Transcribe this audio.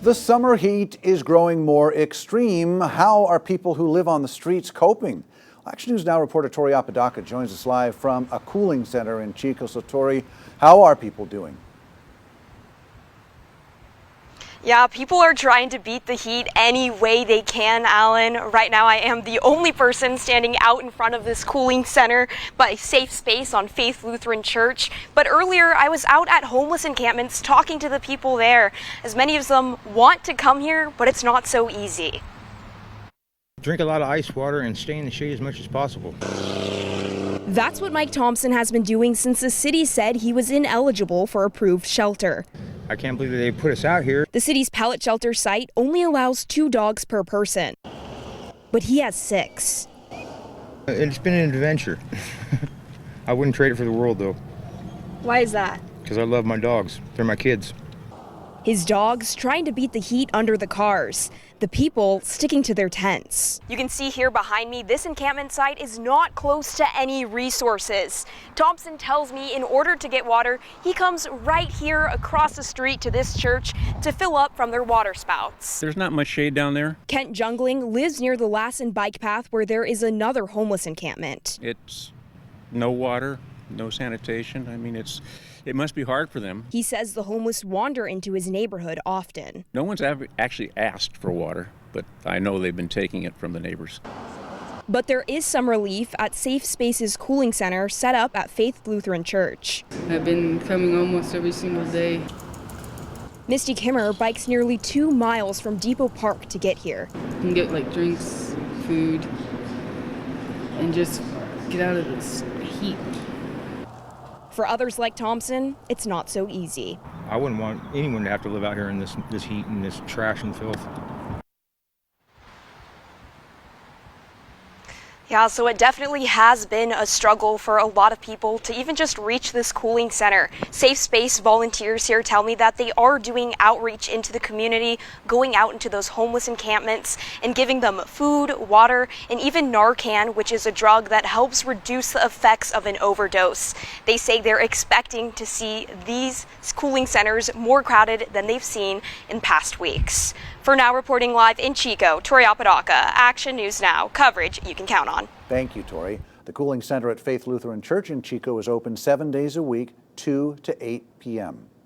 The summer heat is growing more extreme. How are people who live on the streets coping? Action News Now reporter Tori Apodaca joins us live from a cooling center in Chico. So Tori, how are people doing? Yeah, people are trying to beat the heat any way they can, Alan. Right now I am the only person standing out in front of this cooling center by Safe Space on Faith Lutheran Church. But earlier I was out at homeless encampments talking to the people there, as many of them want to come here, but it's not so easy. Drink a lot of ice water and stay in the shade as much as possible. That's what Mike Thompson has been doing since the city said he was ineligible for approved shelter. I can't believe that they put us out here. The city's pallet shelter site only allows 2 dogs per person, but he has 6. It's been an adventure. I wouldn't trade it for the world, though. Why is that? Because I love my dogs. They're my kids. His dogs trying to beat the heat under the cars. The people sticking to their tents. You can see here behind me, this encampment site is not close to any resources. Thompson tells me in order to get water, he comes right here across the street to this church to fill up from their water spouts. There's not much shade down there. Kent Jungling lives near the Lassen bike path where there is another homeless encampment. It's no water, no sanitation. I mean, it must be hard for them. He says the homeless wander into his neighborhood often. No one's actually asked for water, but I know they've been taking it from the neighbors. But there is some relief at Safe Space's cooling center set up at Faith Lutheran Church. I've been coming almost every single day. Misty Kimmer bikes nearly 2 miles from Depot Park to get here. You can get like drinks, food, and just get out of this heat. For others like Thompson, it's not so easy. I wouldn't want anyone to have to live out here in this heat and this trash and filth. Yeah, so it definitely has been a struggle for a lot of people to even just reach this cooling center. Safe Space volunteers here tell me that they are doing outreach into the community, going out into those homeless encampments and giving them food, water, and even Narcan, which is a drug that helps reduce the effects of an overdose. They say they're expecting to see these cooling centers more crowded than they've seen in past weeks. For now, reporting live in Chico, Tori Apodaca, Action News Now, coverage you can count on. Thank you, Tori. The cooling center at Faith Lutheran Church in Chico is open 7 days a week, 2 to 8 p.m.